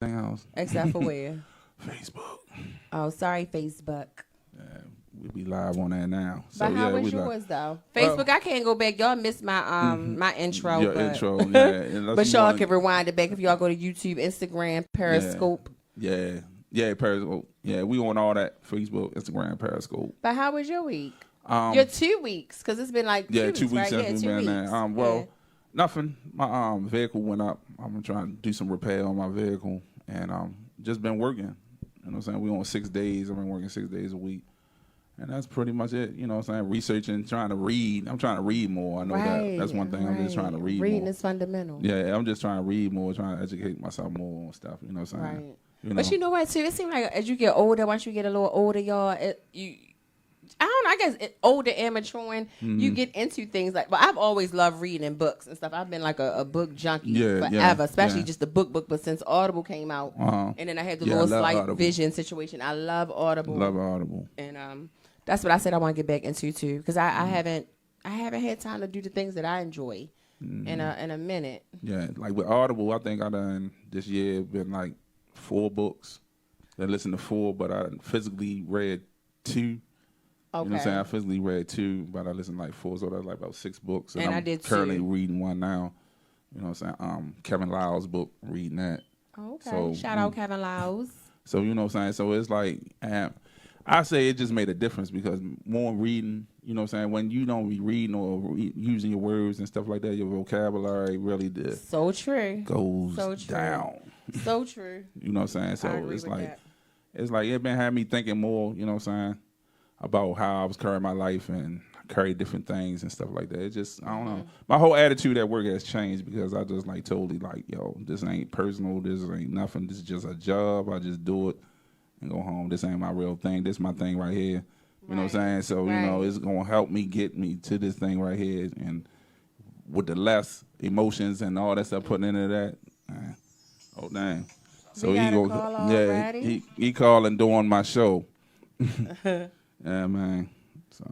Anything else? Except for where? Facebook. Oh, sorry, Facebook. Yeah, we be live on that now. So, But how yeah, was yours though? Facebook, I can't go back. Y'all missed my my intro. Your but, intro, yeah. But y'all can rewind it back if y'all go to YouTube, Instagram, Periscope. Yeah, Periscope. Yeah, we on all that. Facebook, Instagram, Periscope. But how was your week? Your 2 weeks, because it's been like 2 weeks, 2 weeks right? since we've been there. Nothing. My vehicle went up. I'm trying to do some repair on my vehicle, and just been working. You know what I'm saying? We on 6 days. I've been working 6 days a week. And that's pretty much it. You know what I'm saying? Researching, trying to read. I'm trying to read more. I know that's one thing. I'm just trying to read more. Reading is fundamental. Yeah, I'm just trying to read more, trying to educate myself more on stuff. You know what I'm saying? Right. You know? But you know what, too? It seems like as you get older, once you get a little older, y'all, I don't know, I guess older and maturing, you get into things like, well, I've always loved reading books and stuff. I've been like a book junkie forever, especially just the book. But since Audible came out, and then I had the little slight Audible vision situation, I love Audible. Love Audible. And that's what I said I want to get back into, too, because I haven't had time to do the things that I enjoy in a minute. Yeah, like with Audible, I think I done this year been like 4 books. I listened to 4, but I physically read 2. Okay. You know what I'm saying? I physically read 2, but I listened to like 4, so that's like about 6 books. And I did currently 2. reading one now. You know what I'm saying? Kevin Lyle's book, reading that. Okay. So, shout out Kevin Lyle's. So, you know what I'm saying? So it's like, I say it just made a difference because more reading, you know what I'm saying? When you don't be reading or using your words and stuff like that, your vocabulary really goes down. So true. You know what I'm saying? So it's like it been having me thinking more, you know what I'm saying, about how I was carrying my life and carry different things and stuff like that. It just, I don't know. My whole attitude at work has changed because I just like totally like, yo, this ain't personal. This ain't nothing. This is just a job. I just do it and go home. This ain't my real thing. This is my thing right here. You know what I'm saying? So, you know, it's going to help me get me to this thing right here. And with the less emotions and all that stuff putting into that, oh, dang. So he calling during my show. Yeah, man. So.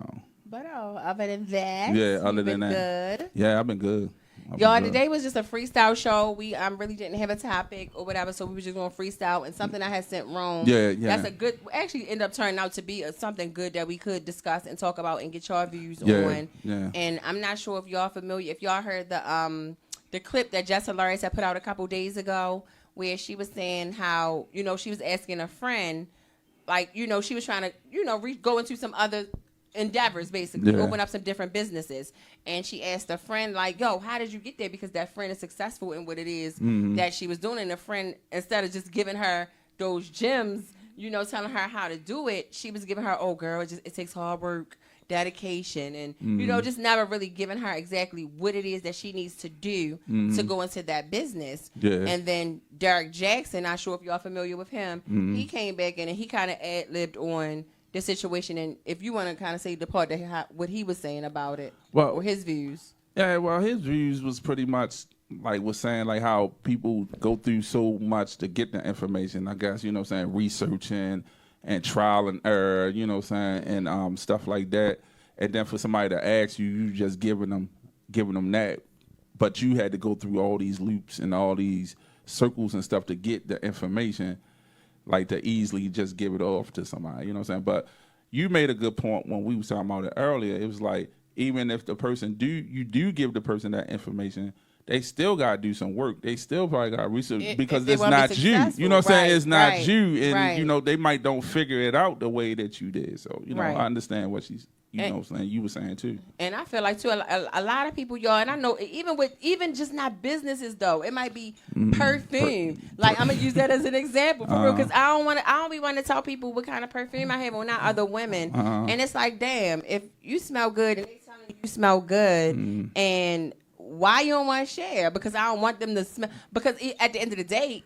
But other than that, other than that, good. Yeah, I've been good. Y'all, today was just a freestyle show. We really didn't have a topic or whatever, so we were just going to freestyle. And something I had sent Rome. Yeah. That's a good. Actually, ended up turning out to be something good that we could discuss and talk about and get y'all views on. Yeah. And I'm not sure if y'all familiar. If y'all heard the clip that Jess Hilarious had put out a couple days ago, where she was saying how she was asking a friend. Like, she was trying to, go into some other endeavors, basically, open up some different businesses. And she asked a friend, like, yo, how did you get there? Because that friend is successful in what it is that she was doing. And the friend, instead of just giving her those gems, telling her how to do it, she was giving her, oh, girl, it takes hard work, dedication, and, just never really giving her exactly what it is that she needs to do to go into that business. Yeah. And then Derek Jackson, not sure if y'all familiar with him, he came back in and he kind of ad-libbed on the situation. And if you want to kind of say the part that what he was saying about it, or his views. Yeah, well, his views was pretty much like was saying like how people go through so much to get the information, I guess, researching and trial and error, and stuff like that. And then for somebody to ask you just giving them that, but you had to go through all these loops and all these circles and stuff to get the information, like to easily just give it off to somebody, you know what I'm saying? But you made a good point when we was talking about it earlier. It was like, even if the person you give the person that information, they still got to do some work. They still probably got to research because it's not you. You know what I'm saying? It's not you. And, they might don't figure it out the way that you did. So, I understand what she's, what I'm saying, you were saying too. And I feel like, too, a lot of people, y'all, and I know even just not businesses, though. It might be perfume. Like, I'm going to use that as an example, for real, because I don't be wanting to tell people what kind of perfume I have on not other women. And it's like, damn, if you smell good and they telling you smell good and why you don't want to share? Because I don't want them to smell. Because at the end of the day,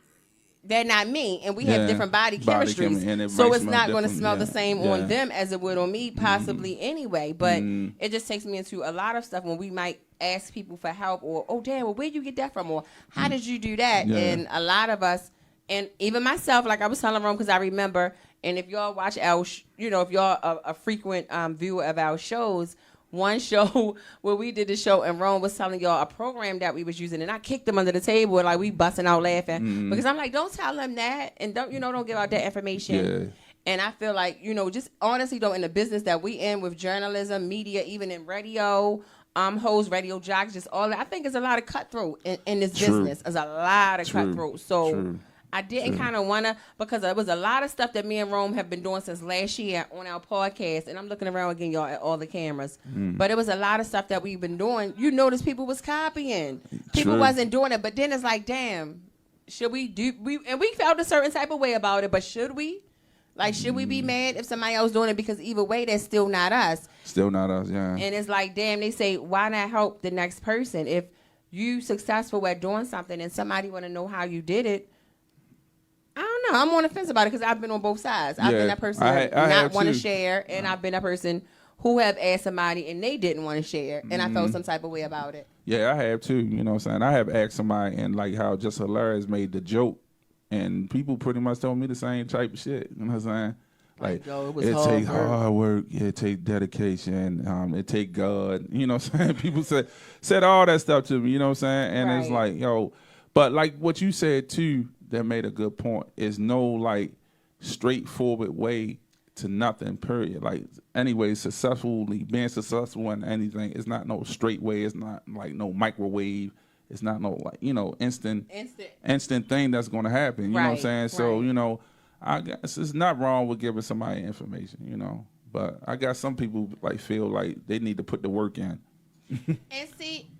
they're not me, and we have different body chemistries. So it's not going to smell the same on them as it would on me, possibly anyway. But it just takes me into a lot of stuff when we might ask people for help, or, oh, damn, well, where'd you get that from? Or how did you do that? Yeah. And a lot of us, and even myself, like I was telling Rome, because I remember, and if y'all watch if y'all a frequent viewer of our shows, one show where we did the show and Rome was telling y'all a program that we was using, and I kicked them under the table and like we busting out laughing because I'm like, don't tell them that, and don't give out that information. Yeah. And I feel like, just honestly though, in the business that we in with journalism, media, even in radio, hosts, radio jocks, just all that, I think there's a lot of cutthroat in this business. There's a lot of cutthroat. So I didn't kind of want to, because there was a lot of stuff that me and Rome have been doing since last year on our podcast. And I'm looking around again, y'all, at all the cameras. But it was a lot of stuff that we've been doing. You notice people was copying. People wasn't doing it. But then it's like, damn, should we do, and we felt a certain type of way about it, but should we? Like, should we be mad if somebody else doing it? Because either way, that's still not us. Still not us, yeah. And it's like, damn, they say, why not help the next person? If you successful at doing something and somebody want to know how you did it, I don't know. I'm on the fence about it because I've been on both sides. I've been that person that not want to share, and I've been that person who have asked somebody and they didn't want to share, and I felt some type of way about it. Yeah, I have too. You know what I'm saying? I have asked somebody, and like how Just Hilarious made the joke, and people pretty much told me the same type of shit. You know what I'm saying? Like, it takes hard work, it takes dedication, it take God. You know what I'm saying? People said all that stuff to me. You know what I'm saying? And it's like, yo, but like what you said too, that made a good point. Is no like straightforward way to nothing. Period. Like anyway, being successful in anything is not no straight way. It's not like no microwave. It's not no like instant thing that's going to happen. You know what I'm saying? So I guess it's not wrong with giving somebody information. But I got some people like feel like they need to put the work in. And see.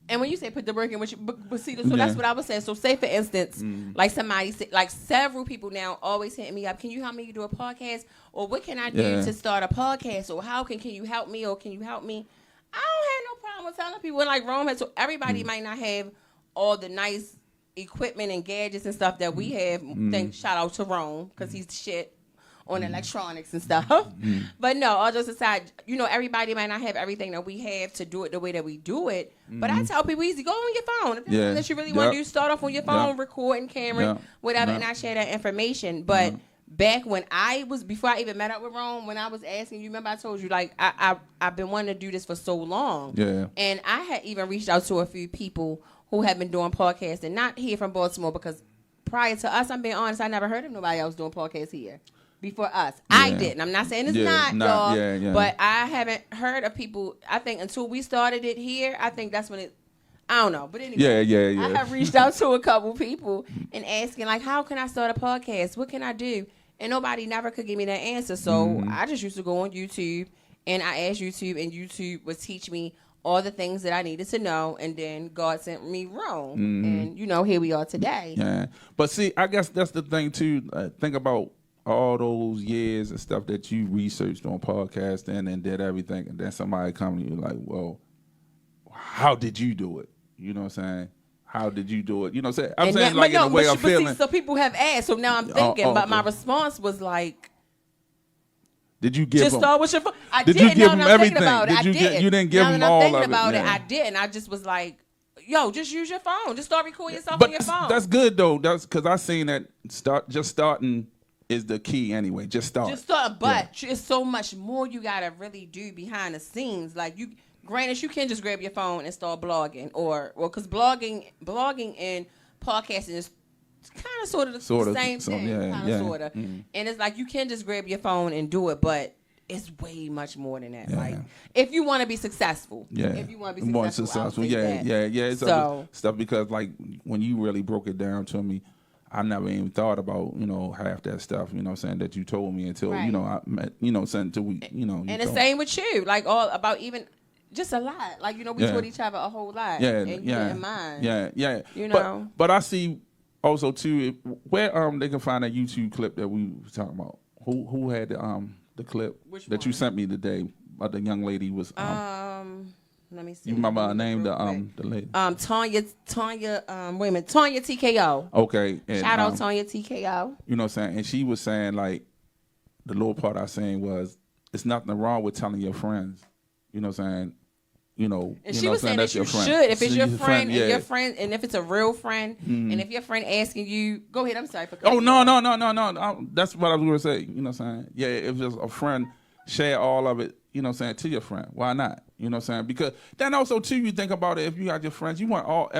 And when you say put the work in, but see, so that's what I was saying. So say, for instance, like somebody, like several people now always hitting me up, can you help me do a podcast? Or what can I do to start a podcast? Or how can you help me? Or can you help me? I don't have no problem with telling people, like Rome has, so everybody might not have all the nice equipment and gadgets and stuff that we have. Shout out to Rome, because he's the shit on electronics and stuff. But no, all jokes aside, everybody might not have everything that we have to do it the way that we do it. But I tell people, easy, go on your phone. If that's something that you really want to do, start off on your phone, recording, camera, whatever, and I share that information. But back when before I even met up with Rome, when I was asking you, remember I told you, like, I've been wanting to do this for so long. Yeah. And I had even reached out to a few people who have been doing podcasts, and not here from Baltimore, because prior to us, I'm being honest, I never heard of nobody else doing podcasts here. Before us. I didn't. I'm not saying it's not, y'all. But I haven't heard of people. I think until we started it here, I think that's when I don't know. But anyway, I have reached out to a couple people and asking, like, how can I start a podcast? What can I do? And nobody never could give me that answer. So I just used to go on YouTube, and I asked YouTube, and YouTube would teach me all the things that I needed to know, and then God sent me Rome. And, here we are today. Yeah. But see, I guess that's the thing, too. Think about all those years and stuff that you researched on podcasting and did everything, and then somebody come to you like, well, how did you do it? You know what I'm saying? How did you do it? You know what I'm saying? I'm saying like in the way I'm feeling. See, so people have asked, so now I'm thinking, but my response was like, did you give them? Start with your phone. I did. You give them everything? You didn't give them all of it. Now that I'm thinking about it, I didn't. I just was like, yo, just use your phone. Just start recording yourself on your phone. That's good though. That's because I seen that starting is the key anyway. Just start. But it's so much more you gotta really do behind the scenes. Like granted, you can just grab your phone and start blogging, because blogging and podcasting is kind of sort of the same thing. Sort of. And it's like you can just grab your phone and do it, but it's way much more than that. Yeah. Like if you want to be successful. Yeah. If you want to be successful. It's stuff because like when you really broke it down to me, I never even thought about, half that stuff, saying that you told me until, I met, until we, And the same with you, like all about even just a lot. Like, we taught each other a whole lot. Yeah. And you didn't mind. Yeah. But I see also too, where they can find a YouTube clip that we were talking about. Who had the clip that you sent me today? The young lady was let me see. You remember her name, the lady? Tanya, wait a minute, Tanya TKO. Okay. And, shout out Tanya TKO. You know what I'm saying? And she was saying, like, the little part I was saying was, it's nothing wrong with telling your friends. You know what I'm saying? And she was saying that you should. If it's your friend, and your friend, and if it's a real friend, and if your friend asking you, go ahead, I'm sorry. No. That's what I was going to say. You know what I'm saying? Yeah, if it's a friend share all of it, you know what I'm saying, to your friend. Why not? You know what I'm saying? Because then also too, you think about it, if you got your friends, you want all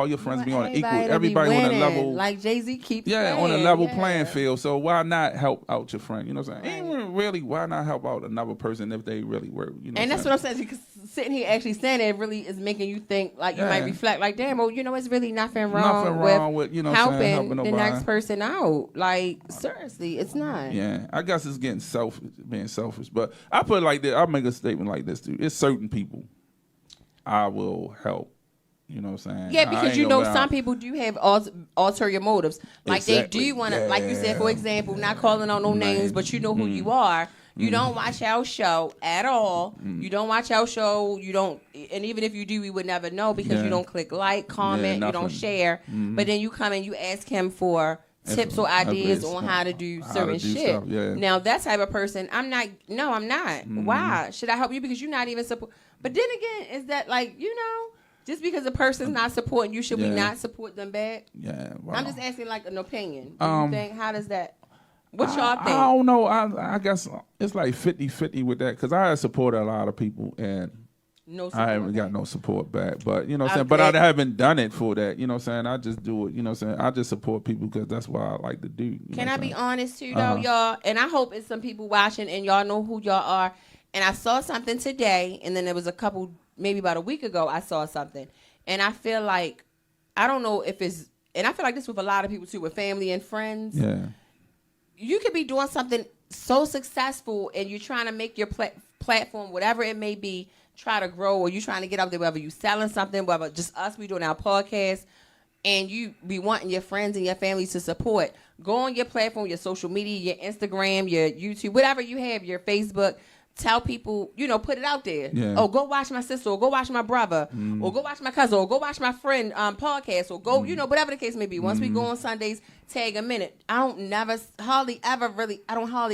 your friends be on an equal, everybody on a level. Like Jay-Z keeps on a level playing field. So why not help out your friend? You know what I'm saying? Right. Even really, why not help out another person if they really were? You know, and that's what I'm saying. Because sitting here actually saying it really is making you think, like you might reflect, like, damn, well, you know, it's really nothing wrong with you know, helping the next person out. Like, seriously, it's not. Yeah, I guess it's getting being selfish. But I put it like this. I'll make a statement like this too. It's certain people I will help. You know what I'm saying? Yeah, because you know some people do have ulterior motives. Like they do want to, like you said, for example, not calling out no names, but you know who you are. You don't watch our show at all. You don't watch our show. You don't, and even if you do, we would never know because you don't click like, comment, you don't share. But then you come and you ask him for tips or ideas on how to do certain shit. Now that type of person, I'm not. Why should I help you? Because you're not even support. But then again, is that like, you know, just because a person's not supporting you, should we not support them back? Yeah, wow. I'm just asking like an opinion. Do you think, how does that? What y'all think? I don't know. I guess it's like 50-50 with that because I supported a lot of people and I haven't got no support back. But you know what I'm saying. But I haven't done it for that. You know what I'm saying. I just do it. You know what I'm saying. I just support people because that's what I like to do. Can I be honest too though, y'all? And I hope it's some people watching and y'all know who y'all are. And I saw something today, and then there was a couple, maybe about a week ago, I saw something. And I feel like, I don't know if it's, and I feel like this with a lot of people too, with family and friends. Yeah. You could be doing something so successful, and you're trying to make your platform, whatever it may be, try to grow, or you're trying to get up there, whether you're selling something, whether just us, we doing our podcast, and you be wanting your friends and your family to support. Go on your platform, your social media, your Instagram, your YouTube, whatever you have, your Facebook. Tell people, you know, put it out there. Yeah. Oh, go watch my sister, or go watch my brother, or go watch my cousin, or go watch my friend podcast, or go, you know, whatever the case may be. Once we go on Sundays, tag a minute. I don't hardly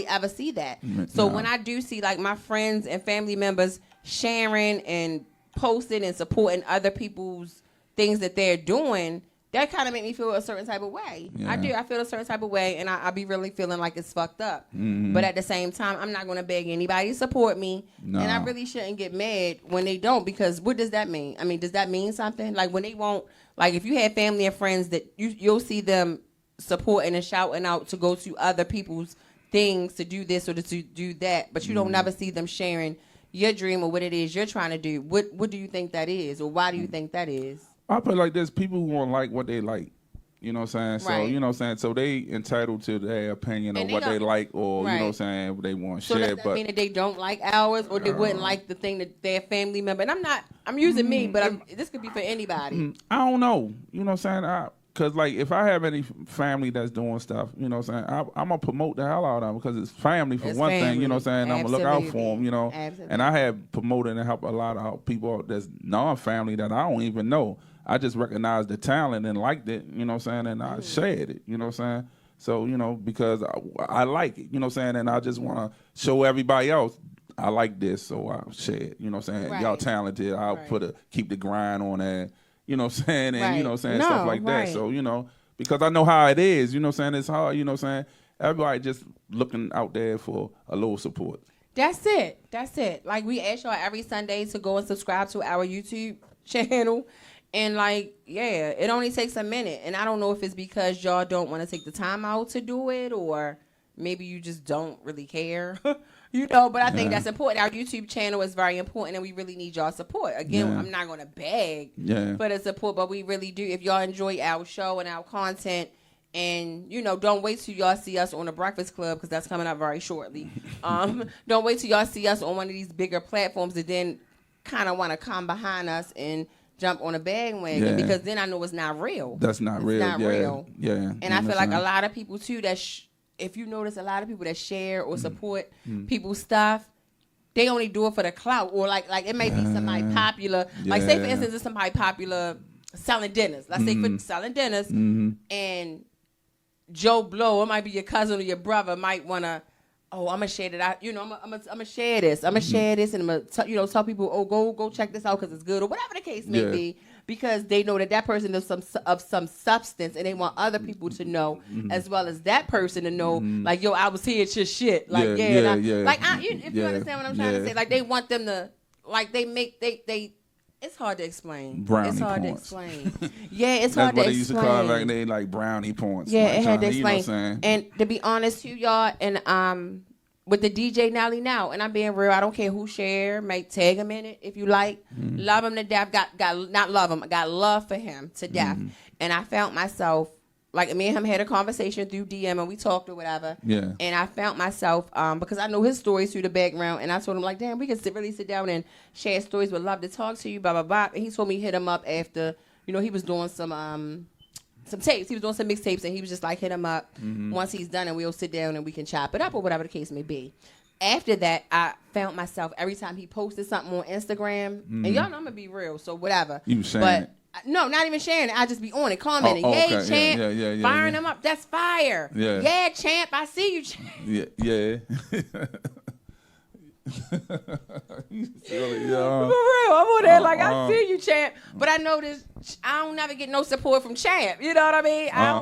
ever see that. So when I do see like my friends and family members sharing and posting and supporting other people's things that they're doing, that kind of make me feel a certain type of way. Yeah. I do. I feel a certain type of way, and I be really feeling like it's fucked up. But at the same time, I'm not going to beg anybody to support me, and I really shouldn't get mad when they don't, because what does that mean? I mean, does that mean something? Like when they won't, like if you have family and friends that you'll see them supporting and shouting out to go to other people's things to do this or to do that, but you don't never see them sharing your dream or what it is you're trying to do. What do you think that is, or why do you think that is? I put it like this: people won't like what they like. You know what I'm saying? Right. So, you know what I'm saying? So they entitled to their opinion of what they like, or, you know what I'm saying, what they want to share. So does that mean that they don't like ours, or they wouldn't like the thing that their family member, and I'm using me, but this could be for anybody. I don't know. You know what I'm saying? Because, like, if I have any family that's doing stuff, you know what I'm saying, I'm going to promote the hell out of them because it's family for one thing, you know what I'm saying? I'm going to look out for them, you know. Absolutely. And I have promoted and helped a lot of people that's non-family that I don't even know. I just recognized the talent and liked it, you know what I'm saying, and I shared it, you know what I'm saying? So, you know, because I like it, you know what I'm saying, and I just want to show everybody else I like this, so I'll share it, you know what I'm saying? Right. Y'all talented, I'll keep the grind on that, you know what I'm saying, and you know what I'm saying, stuff like that. So, you know, because I know how it is, you know what I'm saying, it's hard, you know what I'm saying? Everybody just looking out there for a little support. That's it. Like, we ask y'all every Sunday to go and subscribe to our YouTube channel. And, like, yeah, it only takes a minute. And I don't know if it's because y'all don't want to take the time out to do it, or maybe you just don't really care, you know. But I think that's important. Our YouTube channel is very important, and we really need y'all support. Again, I'm not going to beg for the support, but we really do. If y'all enjoy our show and our content, and, you know, don't wait till y'all see us on the Breakfast Club, because that's coming up very shortly. Don't wait till y'all see us on one of these bigger platforms and then kind of want to come behind us and jump on a bandwagon, because then I know it's not real. That's not real. It's not real. Yeah. And I feel like a lot of people too that if you notice, a lot of people that share or support people's stuff, they only do it for the clout, or like it may be somebody popular. Like, say for instance, it's somebody popular selling dinners. Let's say for selling dinners, and Joe Blow, it might be your cousin or your brother, might wanna, I'm gonna share that. I'm gonna share this. I'm gonna share this, and I'm gonna tell people, oh, go check this out because it's good, or whatever the case may be. because they know that person is of some substance, and they want other people to know, as well as that person to know, like, yo, I was here at your shit. Like, if you understand what I'm trying to say, like, they want them to, like, they it's hard to explain. Brownie it's hard points. to explain. Yeah, it's hard to explain. That's what they used to call it, like, they like brownie points. Yeah, like, it had to explain. You know what I'm saying? And to be honest to y'all, and with the DJ Nelly now, and I'm being real, I don't care who share, might tag him in it if you like. Love him to death. Got not love him, got love for him to death. And I found myself, like, me and him had a conversation through DM, and we talked or whatever. Yeah. And I found myself, because I know his stories through the background, and I told him, like, damn, we can really sit down and share stories. Would love to talk to you, blah, blah, blah. And he told me hit him up after, he was doing some tapes. He was doing some mixtapes, and he was just like, hit him up once he's done, and we'll sit down and we can chop it up or whatever the case may be. After that, I found myself, every time he posted something on Instagram, and y'all know I'm going to be real, so whatever. You sharing it. No, not even sharing it. I just be on it, commenting. Yay, champ. Firing them up. That's fire. Yeah, champ. I see you, champ. Yeah. For real. I'm on there like, I see you, champ. But I notice I don't never get no support from champ. You know what I mean? I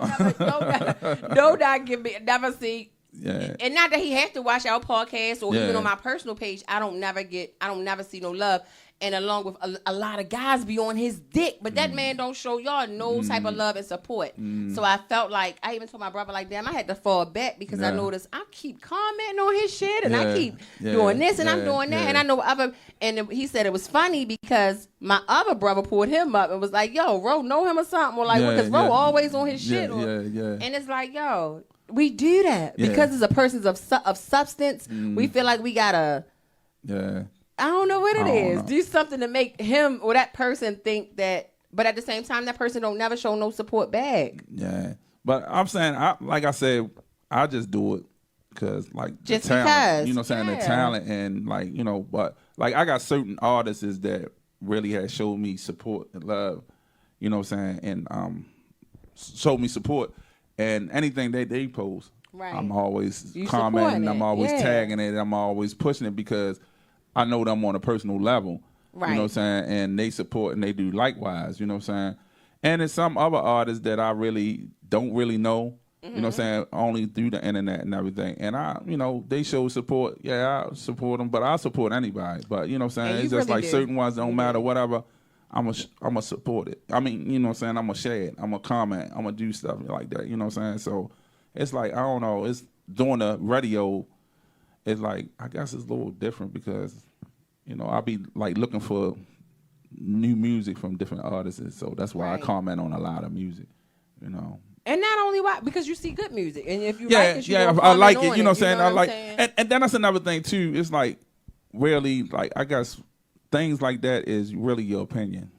don't never, never see. Yeah. And not that he has to watch our podcast or even on my personal page. I don't never see no love. And along with a lot of guys be on his dick, but that man don't show y'all no type of love and support. So I felt like, I even told my brother, like, damn, I had to fall back because I noticed I keep commenting on his shit, and I keep doing this and I'm doing that, and I know and he said it was funny because my other brother pulled him up and was like, yo, Ro know him or something, or like, because Ro always on his shit. And it's like, yo, we do that because it's a person of substance. We feel like we gotta I don't know what it is. Do something to make him or that person think that, but at the same time, that person don't never show no support back. Yeah, but I'm saying, like I said, I just do it because, like, just the talent, because, you know what I'm saying, the talent, and, like, but, like, I got certain artists that really have showed me support and love, you know what I'm saying, and showed me support, and anything they post, I'm always commenting, I'm always tagging it, I'm always pushing it because I know them on a personal level, you know what I'm saying, and they support and they do likewise, you know what I'm saying. And there's some other artists that I really don't really know, you know what I'm saying, only through the internet and everything. And they show support. Yeah, I support them, but I support anybody. But you know what I'm saying, it's just really like certain ones don't matter, whatever. I'm a support it. I mean, you know what I'm saying, I'm gonna share it. I'm gonna comment. I'm gonna do stuff like that. You know what I'm saying. So it's like, I don't know. It's doing the radio. It's like, I guess it's a little different because, I'll be like looking for new music from different artists. So that's why I comment on a lot of music, And not only because you see good music. And if you like it, I like it, you know what I'm saying? I like, and then that's another thing too. It's like, really, like, I guess things like that is really your opinion.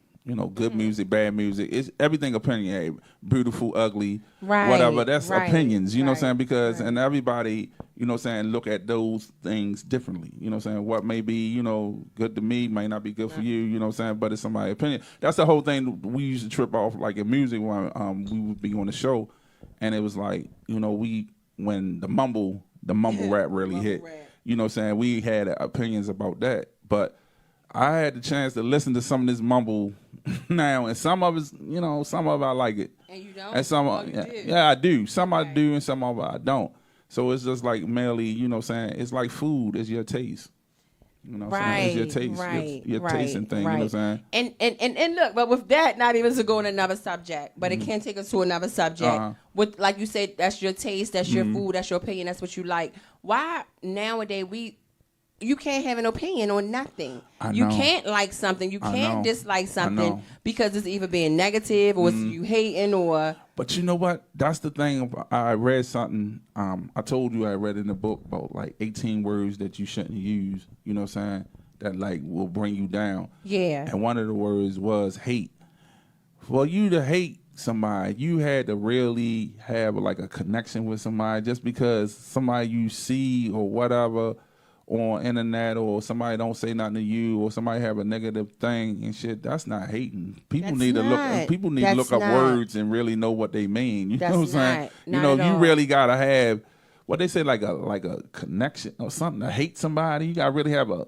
Good music, bad music. It's everything opinion. Beautiful, ugly, whatever. That's opinions, you know what I'm saying? Because, and everybody, you know what I'm saying, look at those things differently. You know what I'm saying? What may be, good to me might not be good for you, you know what I'm saying? But it's somebody's opinion. That's the whole thing we used to trip off, like in music when we would be on the show. And it was like, when the mumble rap really hit, you know what I'm saying? We had opinions about that. But I had the chance to listen to some of this mumble now, and some of it, some of it I like it. And you don't? And some I do. Some I do, and some of it I don't. So it's just like merely, you know what I'm saying? It's like food. It's your taste. You know what I'm saying? It's your taste. Your tasting thing, you know what I'm saying? And look, but with that, not even to go on another subject, but it can take us to another subject. With, like you said, that's your taste, that's your food, that's your opinion, that's what you like. Why nowadays you can't have an opinion on nothing. You can't like something. You can't dislike something because it's either being negative or it's you hating or... But you know what? That's the thing. I read something. I told you I read in the book about like 18 words that you shouldn't use. You know what I'm saying? That like will bring you down. Yeah. And one of the words was hate. For you to hate somebody, you had to really have like a connection with somebody just because somebody you see or whatever on internet or somebody don't say nothing to you or somebody have a negative thing and shit, that's not hating. People need to look up words and really know what they mean. You know what I'm saying? You really gotta have what they say, like a connection or something to hate somebody. You gotta really have a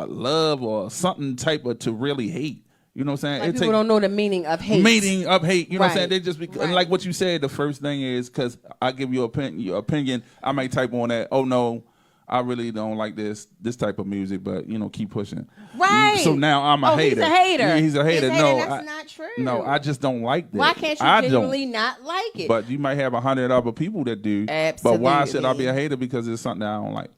love or something type of to really hate. You know what I'm saying? Like people don't know the meaning of hate. Meaning of hate. You know what I'm saying? Right. They just like what you said. The first thing is because I give you your opinion. I might type on that. Oh no, I really don't like this type of music. But keep pushing. Right. So now I'm a hater. He's a hater. Yeah, he's a hater. No, that's not true. No, I just don't like that. Why can't you genuinely not like it? But you might have 100 other people that do. Absolutely. But why should I be a hater because it's something that I don't like?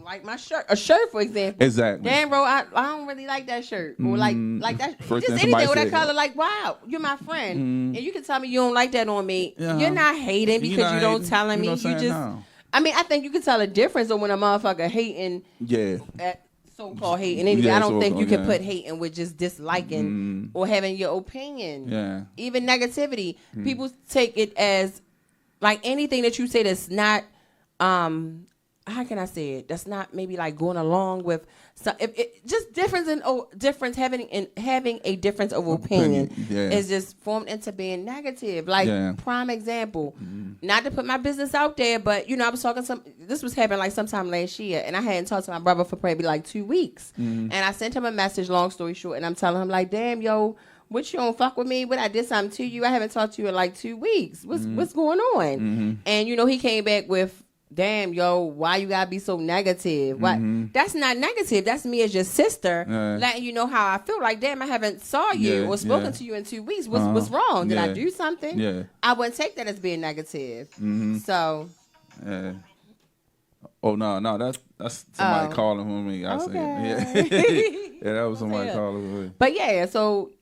Like my shirt, a shirt for example. Exactly. Damn, bro, I don't really like that shirt. Or like that. First just anything with that color. Like, wow, you're my friend, and you can tell me you don't like that on me. Yeah. You're not hating because you don't telling me. You just. No. I mean, I think you can tell a difference when a motherfucker hating. Yeah. So-called hating. Anyway, I don't think you can put hating with just disliking or having your opinion. Yeah. Even negativity, people take it as like anything that you say that's not. How can I say it? That's not maybe like going along with some. Just difference having a difference of opinion is just formed into being negative. Like prime example, not to put my business out there, but I was talking this was happening like sometime last year, and I hadn't talked to my brother for probably like 2 weeks, and I sent him a message. Long story short, and I'm telling him like, damn, yo. What, you don't fuck with me? What, I did something to you? I haven't talked to you in like 2 weeks. What's going on? And he came back with, damn, yo, why you gotta be so negative? What? That's not negative. That's me as your sister letting you know how I feel. Like, damn, I haven't saw you or spoken to you in 2 weeks. What's wrong? Did I do something? Yeah. I wouldn't take that as being negative. So. Yeah. Oh no, that's somebody calling for me. I said, yeah, that was somebody calling for me. But yeah, so.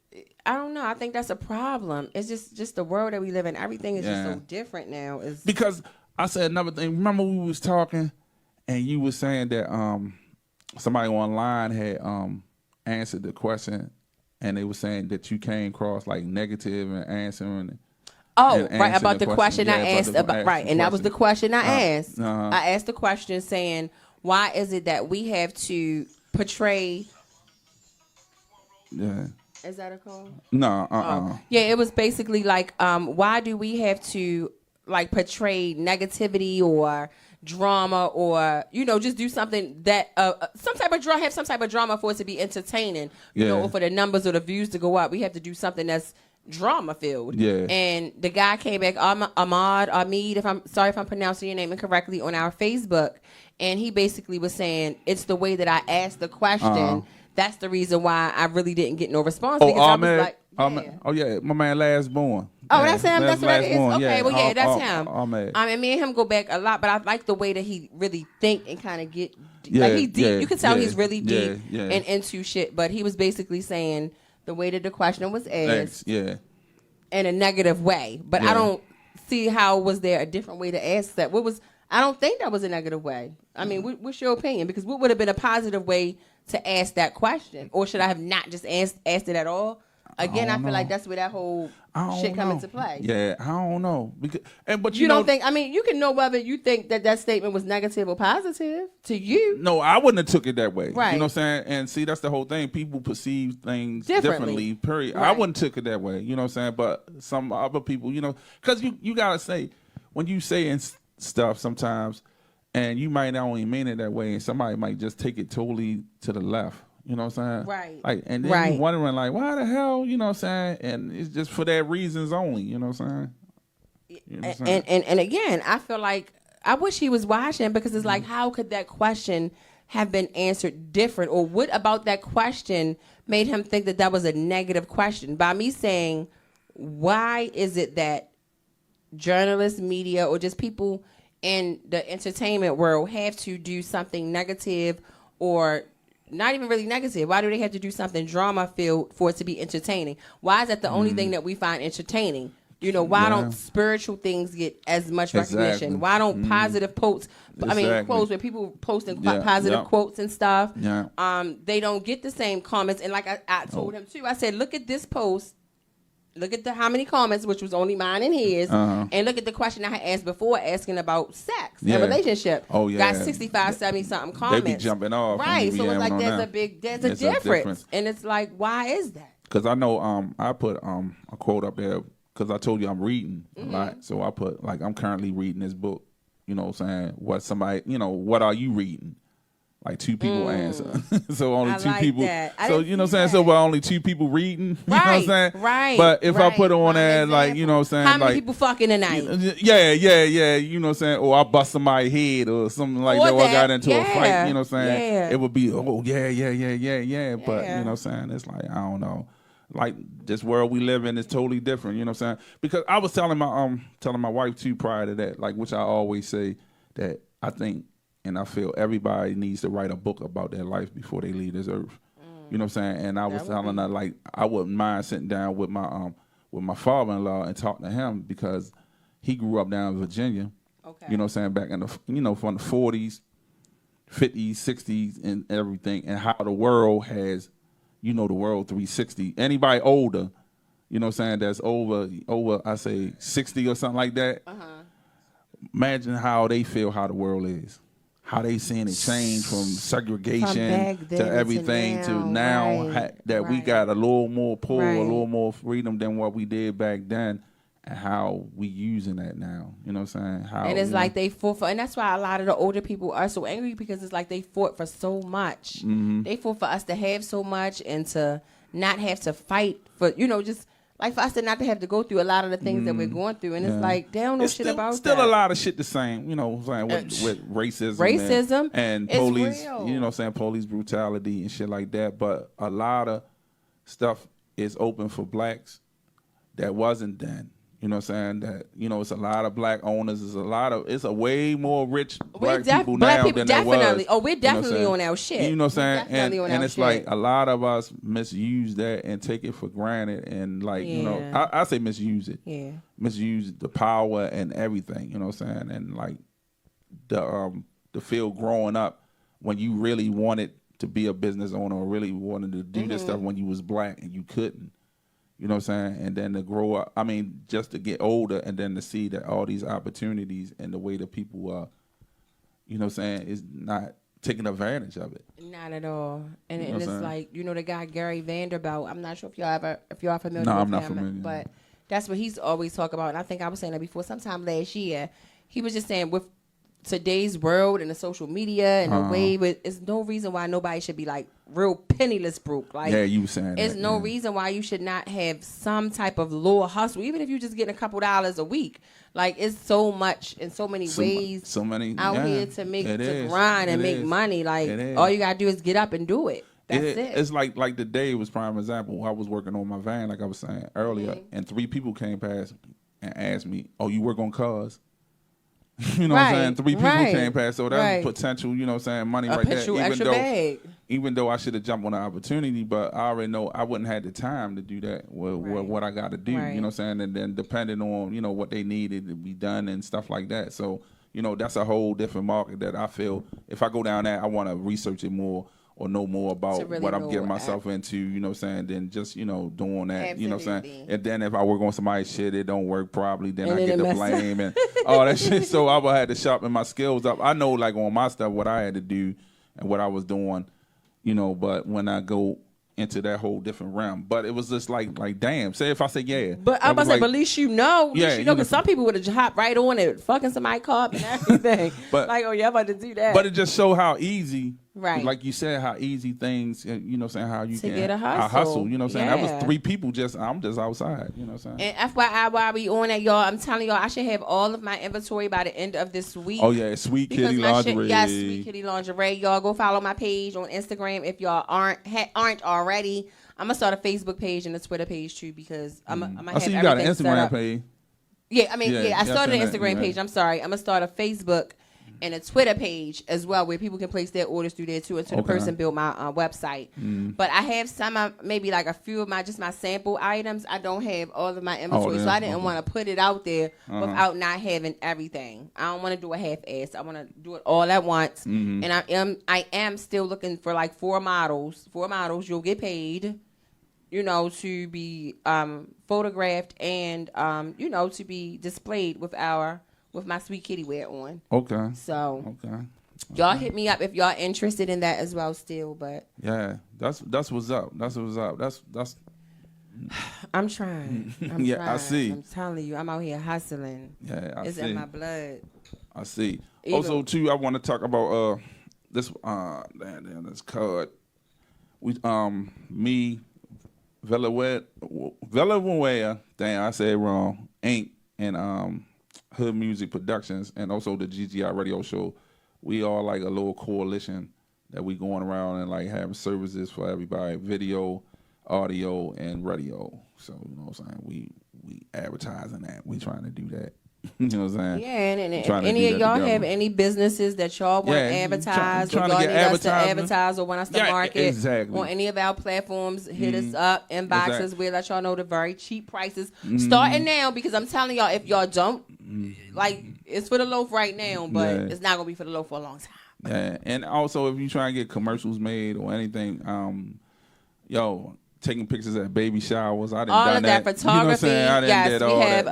I don't know. I think that's a problem. It's just the world that we live in. Everything is just so different now. Because I said another thing. Remember we was talking, and you was saying that somebody online had answered the question, and they were saying that you came across like negative and answering. Right, about the question I asked about right, and that was the question I asked. I asked the question saying, "Why is it that we have to portray?" Yeah. Is that a call? No. Yeah, it was basically like, why do we have to like portray negativity or drama or just do something that some type of drama for it to be entertaining, or for the numbers or the views to go up? We have to do something that's drama filled. Yeah. And the guy came back, Ahmad, if I'm sorry if I'm pronouncing your name incorrectly, on our Facebook, and he basically was saying it's the way that I asked the question. That's the reason why I really didn't get no response. Because I was like, my man Last Born. Oh, that's him. That's what it is. Okay, well, yeah, that's him. Ahmed. I mean, me and him go back a lot, but I like the way that he really think and kind of get like he deep. You can tell he's really deep and into shit. But he was basically saying the way that the question was asked, in a negative way. But I don't see how was there a different way to ask that. I don't think that was a negative way. I mean, what's your opinion? Because what would have been a positive way to ask that question? Or should I have not just asked it at all? Again, I feel like that's where that whole shit come into play. Yeah, I don't know. But you don't think, I mean, you can know whether you think that statement was negative or positive to you. No, I wouldn't have took it that way. Right. You know what I'm saying? And see, that's the whole thing. People perceive things differently, period. Right. I wouldn't took it that way. You know what I'm saying? But some other people, because you got to say, when you saying stuff sometimes, and you might not only mean it that way, and somebody might just take it totally to the left. You know what I'm saying? Right. Like, and then you're wondering, like, why the hell? You know what I'm saying? And it's just for that reasons only. You know what I'm saying? You know what I'm saying? And again, I feel like I wish he was watching, because it's like, how could that question have been answered different? Or what about that question made him think that was a negative question? By me saying, why is it that journalists, media, or just people in the entertainment world have to do something negative, or not even really negative? Why do they have to do something drama-filled for it to be entertaining? Why is that the only thing that we find entertaining? Why don't spiritual things get as much recognition? Why don't positive quotes, quotes where people posting positive quotes and stuff, they don't get the same comments? And like I told him too, I said, look at this post. Look at how many comments, which was only mine and his, and look at the question I had asked before, asking about sex and relationship. Oh, yeah. Got 65, 70-something comments. They be jumping off. Right. So it's like there's a difference. And it's like, why is that? Because I know I put a quote up there, because I told you I'm reading a lot. So I put, like, I'm currently reading this book. You know what I'm saying? What are you reading? like 2 people answer. So only I 2 like people. that. So you know what I'm saying? So we're only 2 people reading. You know what I'm saying? Right. But if I put on there like, you know what I'm saying? How many like, people fucking tonight? Yeah. You know what I'm saying? Or I bust somebody's head or something like that. Or I got into a fight. You know what I'm saying? Yeah. It would be, yeah. But you know what I'm saying? It's like, I don't know. Like this world we live in is totally different. You know what I'm saying? Because I was telling my wife too prior to that, like, which I always say that I think and I feel everybody needs to write a book about their life before they leave this earth. You know what I'm saying? And I was telling her, like, I wouldn't mind sitting down with my father-in-law and talking to him because he grew up down in Virginia. Okay. You know what I'm saying? Back in the, from the 40s, 50s, 60s, and everything, and how the world has, the world 360. Anybody older, you know what I'm saying, that's over, I say 60 or something like that. Imagine how they feel how the world is. How they seeing it change from segregation to everything to now that we got a little more pull, a little more freedom than what we did back then, and how we using that now. You know what I'm saying? How, and it's like they fought for, and that's why a lot of the older people are so angry because it's like they fought for so much. They fought for us to have so much and to not have to fight for, just like for us to not to have to go through a lot of the things that we're going through. And it's like, they don't know shit about that. Still a lot of shit the same, with racism and police, real. You know what I'm saying, police brutality and shit like that. But a lot of stuff is open for blacks that wasn't then. You know what I'm saying? That, it's a lot of black owners. It's a way more rich black people now than there was. Oh, we're definitely on our shit. You know what I'm saying? And it's like a lot of us misuse that and take it for granted. And like, I say misuse it. Yeah. Misuse the power and everything. You know what I'm saying? And like the feel growing up when you really wanted to be a business owner or really wanted to do this stuff when you was black and you couldn't. You know what I'm saying? And then to grow up, just to get older and then to see that all these opportunities and the way that people are, you know what I'm saying, is not taking advantage of it. Not at all. And it's like, the guy Gary Vanderbilt, I'm not sure if y'all familiar with him. No, I'm not familiar. But that's what he's always talk about. And I think I was saying that before sometime last year. He was just saying with today's world and the social media and the way, but it's no reason why nobody should be like real penniless broke. Like, yeah, you were saying there's no reason why you should not have some type of lower hustle, even if you're just getting a couple dollars a week. Like, it's so much in so many ways so many out here to grind and make money. Like, all you gotta do is get up and do it. That's it. It's like today was prime example. I was working on my van, like I was saying earlier, and 3 people came past and asked me, "Oh, you work on cars?" You know what I'm saying? 3 people came past, so that's potential, you know what I'm saying, money right there. Even though I should have jumped on the opportunity, but I already know I wouldn't have the time to do that with what I got to do, you know what I'm saying? And then depending on, what they needed to be done and stuff like that. So, that's a whole different market that I feel if I go down there, I want to research it more or know more about really what I'm getting myself into, you know what I'm saying, than just, doing that, Absolutely. You know what I'm saying? And then if I work on somebody's shit, it don't work properly, then I get the blame and all that shit. So I would have to sharpen my skills up. I know, like, on my stuff, what I had to do and what I was doing, but when I go into that whole different realm. But it was just like damn, say if I say yeah. But I must say, but at least because some people would have hopped right on it, fucking somebody car and everything. But like, oh yeah, I'm about to do that. But it just show how easy, like you said, how easy things, you know what I'm saying, how you can get a hustle. You know what I'm saying? That was 3 people I'm just outside, you know what I'm saying? And FYI, while we on that, y'all, I'm telling y'all, I should have all of my inventory by the end of this week. Oh yeah, Sweet Kitty Lingerie. Yes, Sweet Kitty Lingerie. Y'all go follow my page on Instagram if y'all aren't already. I'm gonna start a Facebook page and a Twitter page too because I'm gonna have everything set up. I see you got an Instagram page. Yeah, I started an Instagram page. I'm sorry. I'm gonna start a Facebook and a Twitter page as well where people can place their orders through there too until the person build my website. But I have some, maybe like a few of my sample items. I don't have all of my inventory, so I didn't want to put it out there without not having everything. I don't want to do a half-ass. I want to do it all at once. And I am still looking for like 4 models. 4 models. You'll get paid, to be photographed and to be displayed with my Sweet Kitty wear on. Okay. So y'all hit me up if y'all interested in that as well still, but yeah, that's what's up. That's I'm trying. I see. I'm telling you, I'm out here hustling. Yeah, it's in my blood. I see. Also too, I want to talk about this damn this card. We me Villarware, damn I said it wrong. Inc. and Hood Music Productions and also the GGI Radio Show. We are like a little coalition that we going around and like having services for everybody, video, audio, and radio. So you know what I'm saying. We advertising that. We trying to do that. You know what I'm saying? Yeah, and if any of y'all have any businesses that y'all want to advertise, or y'all need us to advertise or want us to market on any of our platforms, hit us up, inbox us. We'll let y'all know the very cheap prices starting now, because I'm telling y'all, if y'all don't, like, it's for the loaf right now, but it's not going to be for the loaf for a long time. Yeah, and also if you try and get commercials made or anything, taking pictures at baby showers. I didn't all done of that photography. You know yes, we have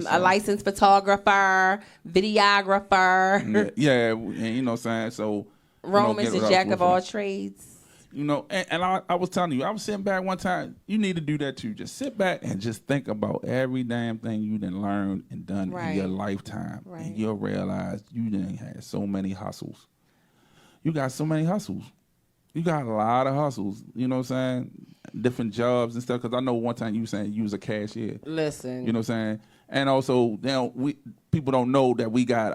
a licensed photographer, videographer. Yeah, and you know what I'm saying. So Roman's a jack of all trades. You know, and I was telling you, I was sitting back one time. You need to do that too. Just sit back and just think about every damn thing you done learned and done in your lifetime, and you'll realize you done had so many hustles. You got so many hustles. You got a lot of hustles. You know what I'm saying? Different jobs and stuff. Because I know one time you were saying you was a cashier. Listen. You know what I'm saying? And also, people don't know that we got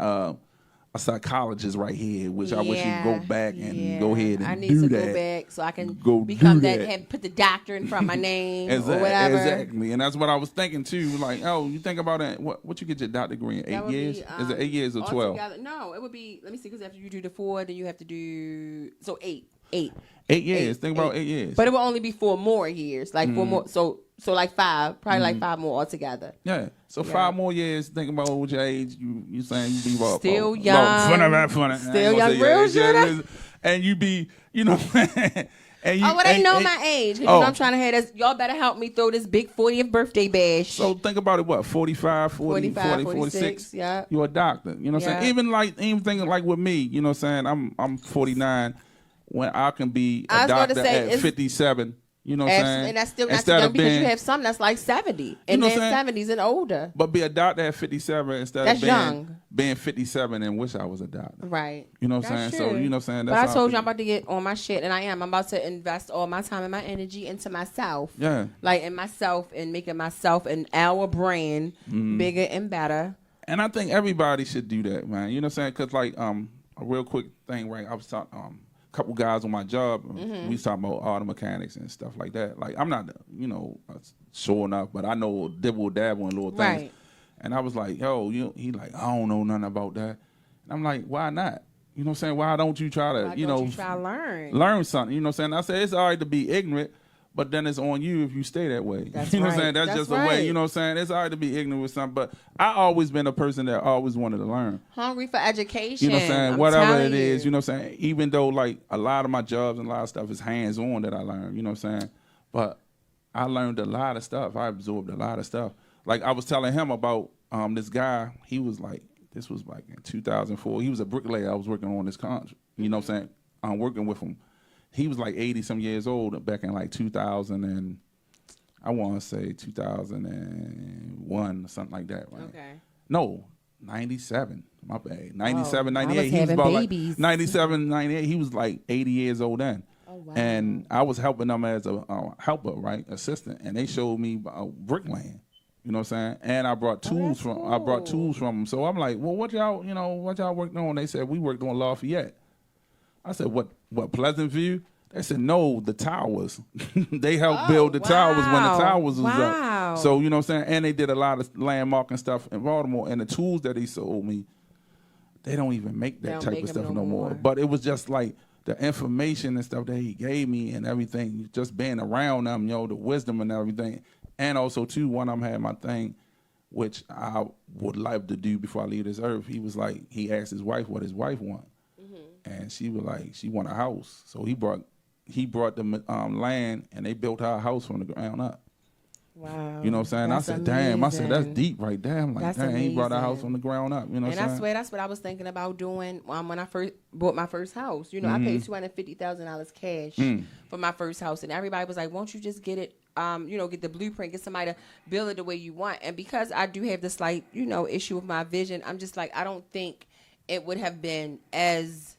a psychologist right here, which I wish you could go back and go ahead and do that. I need to go back so I can become that and put the doctor in front of my name or whatever. Exactly. And that's what I was thinking too. Like, oh, you think about it. What you get your doctor degree in? 8 years? Is it 8 years or 12? No, it would be, let me see, because after you do the 4, then you have to do, so 8. 8 years. Think about 8 years. But it will only be 4 more years. Like 4 more. So like 5. Probably like 5 more altogether. Yeah. So 5 more years. Think about what your age. You saying you be still young. Funny. Still young. Real shit. And you be, you know. And you, it ain't know my age. You know what I'm trying to have this. Y'all better help me throw this big 40th birthday bash. So think about it. What 45, 40, 46. Yeah. You're a doctor. You know what I'm saying? Even thinking like with me. You know what I'm saying? I'm 49. When I can be a doctor at 57, you know what I'm saying? And that's still not young, because you have some that's like 70 and then 70s and older. But be a doctor at 57 instead of being 57 and wish I was a doctor. Right. You know what I'm saying? True. So, you know what I'm saying? But I told you I'm about to get on my shit, and I am. I'm about to invest all my time and my energy into myself. Yeah. Like in myself and making myself and our brand bigger and better. And I think everybody should do that, man. You know what I'm saying? Because, like, a real quick thing, right? I was talking, couple guys on my job, we was talking about auto mechanics and stuff like that. Like, I'm not, sure enough, but I know dibble dabble and little things. Right. And I was like, yo, he like, I don't know nothing about that. And I'm like, why not? You know what I'm saying? Why don't you try to, learn something? You know what I'm saying? I said, it's all right to be ignorant, but then it's on you if you stay that way. That's you know right. what I'm saying? That's just the way, you know what I'm saying? It's all right to be ignorant with something, but I always been a person that always wanted to learn. Hungry for education. You know what I'm saying? Whatever it is, you know what I'm saying? Even though, like, a lot of my jobs and a lot of stuff is hands-on that I learned, you know what I'm saying? But I learned a lot of stuff. I absorbed a lot of stuff. Like, I was telling him about this guy. He was like, this was like in 2004. He was a bricklayer. I was working on this contract. You know what I'm saying? I'm working with him. He was like 80-some years old back in like 2000 and I want to say 2001 or something like that, right? Okay. No, 97. My bad. 97, 98. He was about babies. Like 97, 98. He was like 80 years old then. Oh, wow. And I was helping them as a helper, right, assistant, and they showed me bricklaying. You know what I'm saying? And I brought tools from them. So I'm like, well, what y'all worked on? They said we worked on Lafayette. I said, what, Pleasant View? They said, no, the towers. They helped build the towers when the towers was up. So, you know what I'm saying? And they did a lot of landmark and stuff in Baltimore. And the tools that he sold me, they don't even make that type of stuff no more. But it was just like the information and stuff that he gave me and everything, just being around them, the wisdom and everything. And also, too, one of them had my thing, which I would like to do before I leave this earth. He was like, he asked his wife what his wife wanted. And she was like, she want a house. So he brought the land, and they built her house from the ground up. Wow. You know what I'm saying? That's I said, amazing. damn. I said, that's deep right there. I'm like, that's damn, amazing. he brought a house from the ground up. You know what I'm saying? And I swear, that's what I was thinking about doing when I first bought my first house. You know, I paid $250,000 cash for my first house. And everybody was like, won't you just get it, get the blueprint, get somebody to build it the way you want. And because I do have this slight, issue with my vision, I'm just like, I don't think it would have been as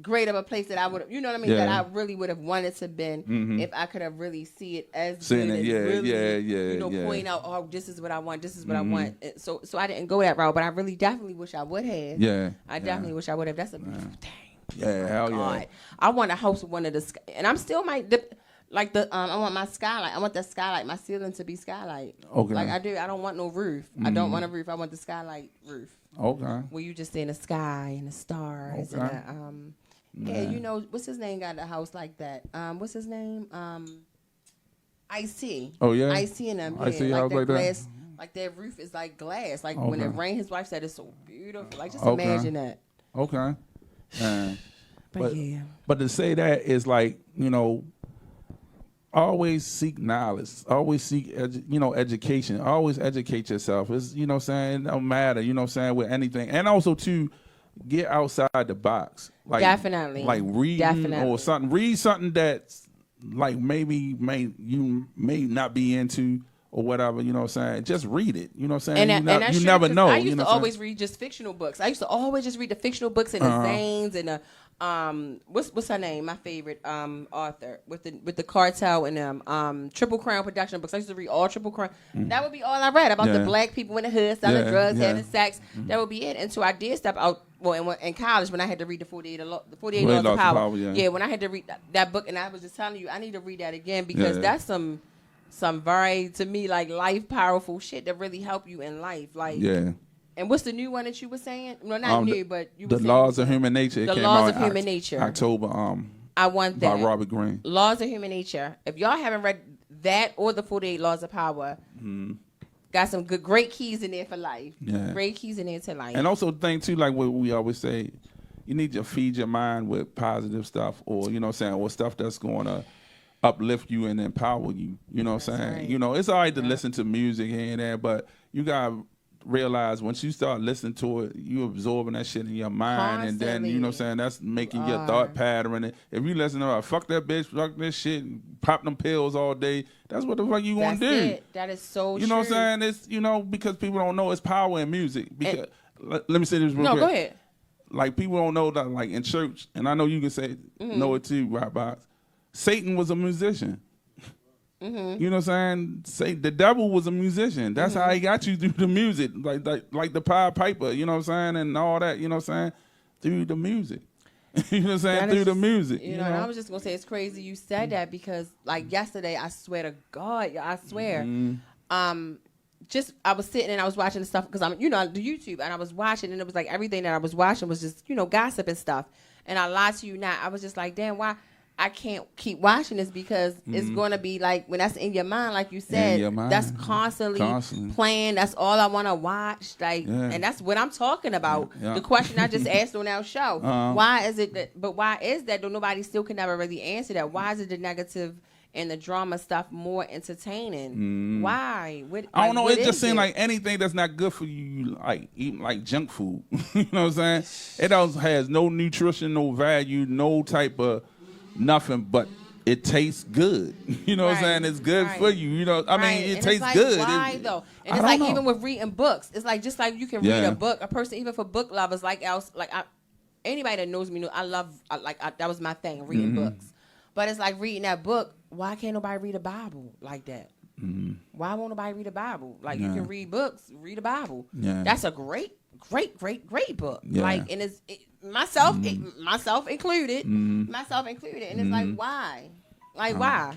great of a place that I would, you know what I mean, that I really would have wanted to been if I could have really see it as Seeing good it, as you know, point out, oh, this is what I want, this is what I want. So I didn't go that route, but I really definitely wish I would have. Yeah. I definitely wish I would have. That's a beautiful thing. Yeah, hell God. yeah. I want to host one of the, and I'm still might dip. Like I want my skylight. I want the skylight, my ceiling to be skylight. Okay. Like I do. I don't want no roof. I don't want a roof. I want the skylight roof. Okay. Where you just see in the sky and the stars and yeah, you know, what's his name got a house like that? What's his name? Ice-T. Oh yeah. Ice-T and them. Ice-T like house that like glass, that. like their roof is like glass. Like when it rained, his wife said it's so beautiful. Like just Okay. imagine that. Okay. But yeah. But to say that is like, you know, always seek knowledge. Always seek, education. Always educate yourself. It's, you know what I'm saying? It don't matter, you know what I'm saying, with anything. And also, to get outside the box. Like, Definitely. Like reading or something. Read something that's like you may not be into or whatever, you know what I'm saying? Just read it. You know what I'm saying? And you never know. I used to always read just fictional books. I used to always just read the fictional books and the Zanes and the what's her name? My favorite author with the Cartel and Triple Crown production books. I used to read all Triple Crown. That would be all I read about the black people in the hood selling drugs, having sex. That would be it. And so I did step out. Well, in college when I had to read the 48 Laws of Power. When I had to read that book, and I was just telling you, I need to read that again because that's some very, to me, like life powerful shit that really help you in life. Like And what's the new one that you were saying? No, not new, but you were saying. The Laws of Human Nature. The Laws of Human Nature. October. I want that. By Robert Greene. Laws of Human Nature. If y'all haven't read that or the 48 Laws of Power, got some great keys in there for life. Yeah. Great keys in there to life. And also the thing too, like what we always say, you need to feed your mind with positive stuff, or you know what I'm saying, or stuff that's going to uplift you and empower you. You know what I'm saying? Right. You know, it's all right to listen to music here and there, but you gotta realize once you start listening to it, you absorbing that shit in your mind. Constantly. And then, you know what I'm saying, that's making your thought pattern. If you listen to fuck that bitch, fuck this shit, pop them pills all day, that's what the fuck you want to do. It. That is so You know what I'm saying? It's, you know, because people don't know it's power in music. Because let me say this real quick. No, go ahead. Like, people don't know that, like, in church, and I know you can say, know it too, right, Box, Satan was a musician. You know what I'm saying? The devil was a musician. That's how he got you through the music, like the Pied Piper. You know what I'm saying, and all that. You know what I'm saying, through the music. You know what I'm saying, through the music. You know, and I was just gonna say it's crazy you said that because like yesterday, I swear to God, I swear, I was sitting and I was watching the stuff because I do YouTube and I was watching and it was like everything that I was watching was just gossip and stuff. And I lied to you not. I was just like, damn, why? I can't keep watching this because it's going to be like, when that's in your mind, like you said, that's constantly playing. That's all I want to watch. Like, and that's what I'm talking about. The question I just asked on our show. Why is it that, but why is that though nobody still can never really answer that? Why is it the negative and the drama stuff more entertaining? Why? I don't know. It just seems like anything that's not good for you, like eating like junk food. You know what I'm saying? It has no nutrition, no value, no type of nothing, but it tastes good. You know what I'm saying? It's good for you. You know, I mean, it tastes good. Why though? And it's like even with reading books, it's like just like you can read a book. A person, even for book lovers, anybody that knows me know that was my thing, reading books. But it's like reading that book. Why can't nobody read a Bible like that? Why won't nobody read a Bible? Like you can read books, read a Bible. That's a great book. Like, and it's myself included, and it's like why, why?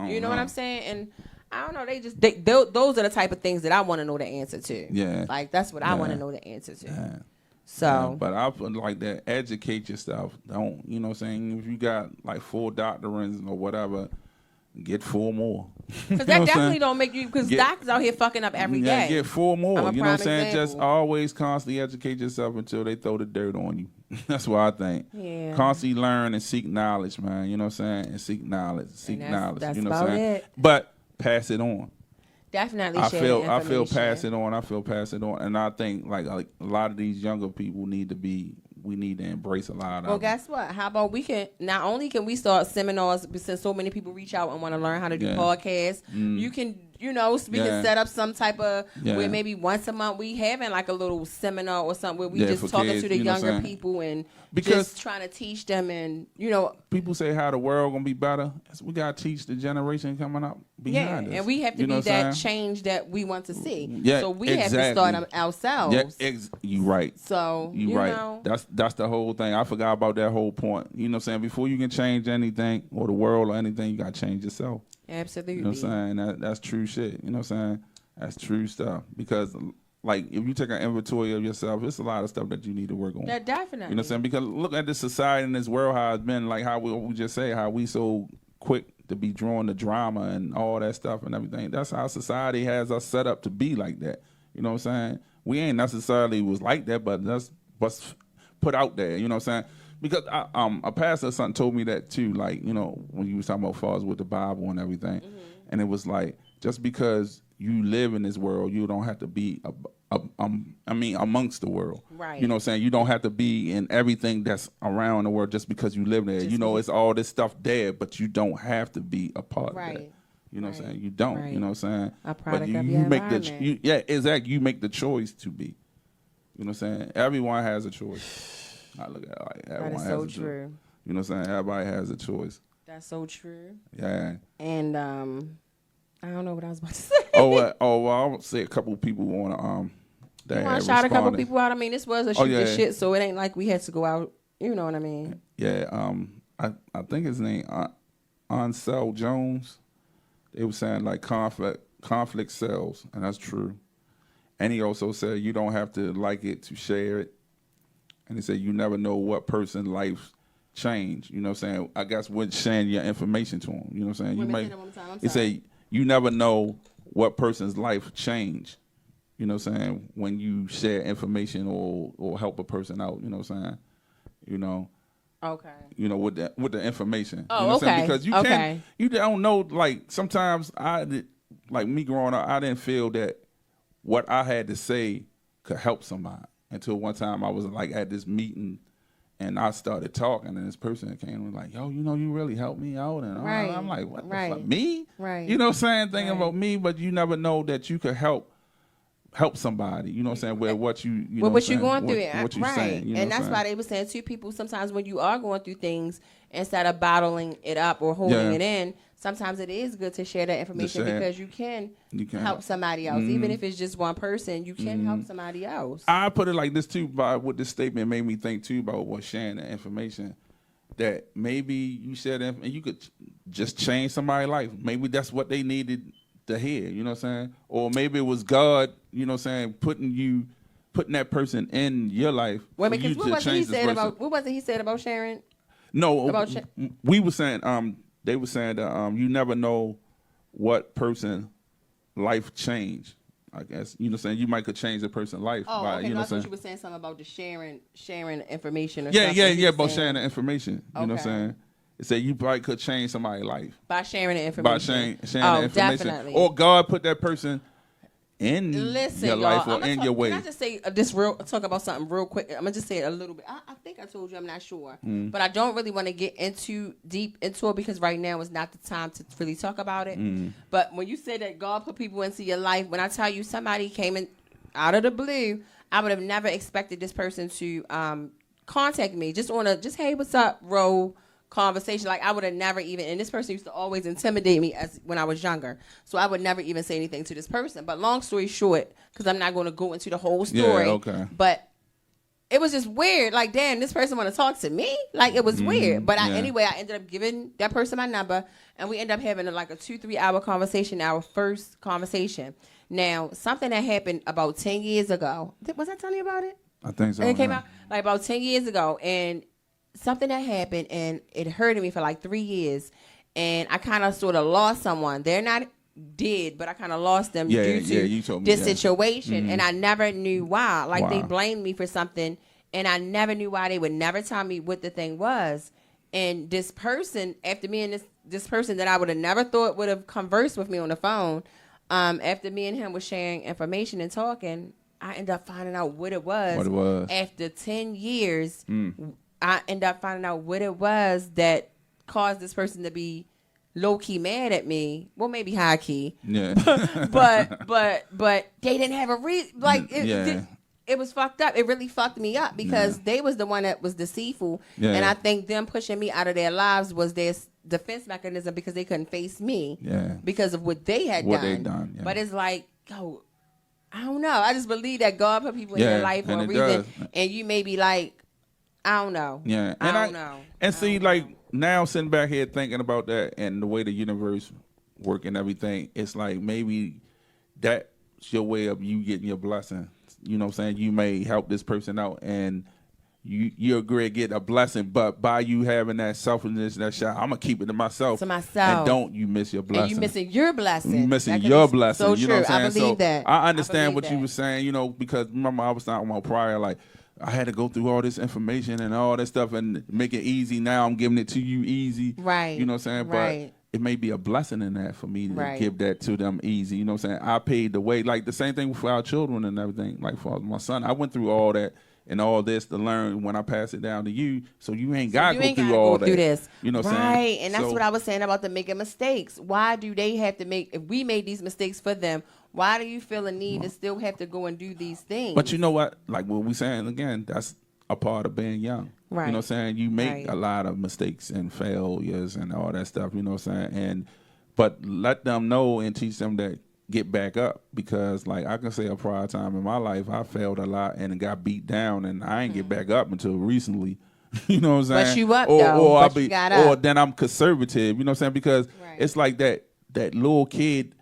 You know what I'm saying? And I don't know. Those are the type of things that I want to know the answer to. Yeah, like that's what I want to know the answer to. Yeah. So, but I feel like that. Educate yourself. Don't, you know what I'm saying? If you got like 4 doctorates or whatever, get 4 more. Because that definitely don't make you, because doctors out here fucking up every day. Get 4 more. You know what I'm saying? Example. Just always constantly educate yourself until they throw the dirt on you. That's what I think. Yeah. Constantly learn and seek knowledge, man. You know what I'm saying? And seek knowledge. That's you know what I'm saying? It. But pass it on. Definitely. I feel pass it on. And I think like a lot of these younger people we need to embrace a lot of Well, guess what? How about not only can we start seminars since so many people reach out and want to learn how to do podcasts, you can you know, so we can set up some type of where maybe once a month we having like a little seminar or something where we just talking kids, to the younger people and just trying to teach them. And you know, people say how the world gonna be better. We gotta teach the generation coming up behind us. And we have to be that change that we want to see. Yeah, so we have to start them ourselves. Yeah, you right. So you right. Know, that's the whole thing. I forgot about that whole point. You know what I'm saying? Before you can change anything or the world or anything, you gotta change yourself. Absolutely. You know what I'm saying? That's true shit. You know what I'm saying? That's true stuff. Because, like, if you take an inventory of yourself, it's a lot of stuff that you need to work on. Yeah, definitely. You know what I'm saying? Because look at this society and this world, how it's been, like how we just say, how we so quick to be drawn to drama and all that stuff and everything. That's how society has us set up to be like that. You know what I'm saying? We ain't necessarily was like that, but that's what's put out there. You know what I'm saying? Because a pastor or something told me that too, like, you know, when you was talking about fathers with the Bible and everything. Mm-hmm. And it was like, just because you live in this world, you don't have to be, amongst the world. Right. You know what I'm saying? You don't have to be in everything that's around the world just because you live there. You know, it's all this stuff there, but you don't have to be a part of that. You know what I'm saying? You don't. Right. You know what I'm saying? A product but you of your make environment. exactly. You make the choice to be. You know what I'm saying? Everyone has a choice. I look at it like everyone has so a true. choice. You know what I'm saying? Everybody has a choice. That's so true. Yeah. And I don't know what I was about to say. Well, I'll say a couple of people want to you want to shout a couple people out? I mean, this was a shoot the shit, so it ain't like we had to go out. You know what I mean? Yeah. I think his name Ansel Jones. They were saying like conflict sells, and that's true. And he also said you don't have to like it to share it. And he said you never know what person's life change. You know what I'm saying? I guess with sharing your information to them. You know what I'm saying? You might. He said you never know what person's life change. You know what I'm saying? When you share information or help a person out. You know what I'm saying? You know. Okay. You know, with the information. Oh, you know what I'm saying? Okay. Because you don't know, like, sometimes like me growing up, I didn't feel that what I had to say could help somebody. Until one time I was like at this meeting and I started talking and this person came and was like, yo, you know, you really helped me out. And I'm like, what the fuck, me? Right. You know what I'm saying? Thinking about me, but you never know that you could help somebody, you know what I'm saying, where what you know what you're going through, what you're saying, you know, and that's why they were saying too, people sometimes when you are going through things, instead of bottling it up or holding it in, sometimes it is good to share that information because you can help somebody else. Even if it's just one person, you can help somebody else. I put it like this too, by what this statement made me think too about what sharing the information, that maybe you shared and you could just change somebody's life. Maybe that's what they needed to hear, you know what I'm saying? Or maybe it was God, you know what I'm saying, putting that person in your life. Wait a minute, because what was it he said about sharing? No, we were saying, they were saying that you never know what person life changed. I guess, you know what I'm saying, you might could change a person's life. Oh, by, okay, you know I thought you were saying something about the sharing information or something. Yeah, about saying. sharing the information. You know what I'm saying? It said you probably could change somebody's life. By sharing the information. By sharing the information. Definitely. Or God put that person in your life or in your way. Can I just say talk about something real quick? I'm going to just say it a little bit. I think I told you, I'm not sure. But I don't really want to get deep into it because right now is not the time to really talk about it. But when you say that God put people into your life, when I tell you somebody came in out of the blue, I would have never expected this person to contact me just on hey, what's up, Ro? Conversation. Like I would have never even, and this person used to always intimidate me when I was younger, so I would never even say anything to this person. But long story short, because I'm not going to go into the whole story, but it was just weird. Like, damn, this person want to talk to me? Like, it was weird. But anyway, I ended up giving that person my number, and we ended up having a 2-3 hour conversation, our first conversation. Now, something that happened about 10 years ago. Was I telling you about it? I think so. And it came out like about 10 years ago, and something that happened, and it hurted me for like 3 years, and I kind of sort of lost someone. They're not dead, but I kind of lost them due to this situation, and I never knew why. Like they blamed me for something, and I never knew why. They would never tell me what the thing was. And this person, after me and this person that I would have never thought would have conversed with me on the phone, after me and him was sharing information and talking, I ended up finding out what it was. After 10 years. I ended up finding out what it was that caused this person to be low key mad at me. Well, maybe high key. Yeah. but they didn't have a reason. Like it was fucked up. It really fucked me up because they was the one that was deceitful, and I think them pushing me out of their lives was their defense mechanism because they couldn't face me because of what they had done. But it's like, yo, I don't know. I just believe that God put people in your life for a reason, and you may be like, I don't know. Yeah, and I don't know. And see, like now sitting back here thinking about that and the way the universe work and everything, it's like maybe that's your way of you getting your blessing. You know what I'm saying? You may help this person out and you agree to get a blessing, but by you having that selfishness, that shot, I'm gonna keep it to myself. And don't you miss your blessing. And you missing your blessing. You missing your blessing. So you true. Know what I'm saying? I believe that. I understand what you were saying, you know, because remember I was talking about prior, like I had to go through all this information and all that stuff and make it easy. Now I'm giving it to you easy. Right. You know what I'm saying? But it may be a blessing in that for me to give that to them easy. You know what I'm saying? I paid the way. Like the same thing for our children and everything. Like for my son, I went through all that and all this to learn when I pass it down to you. So you ain't got to go through all that. This. You know what I'm saying? Right. And that's what I was saying about the making mistakes. Why do they have to make, if we made these mistakes for them, why do you feel a need to still have to go and do these things? But you know what? Like what we saying again, that's a part of being young. Right. You know what I'm saying? You make a lot of mistakes and failures and all that stuff, you know what I'm saying? But let them know and teach them that get back up, because like I can say a prior time in my life I failed a lot and got beat down and I ain't get back up until recently. You know what I'm saying? But you up though. You got up. Or then I'm conservative, you know what I'm saying? Because it's like that little kid,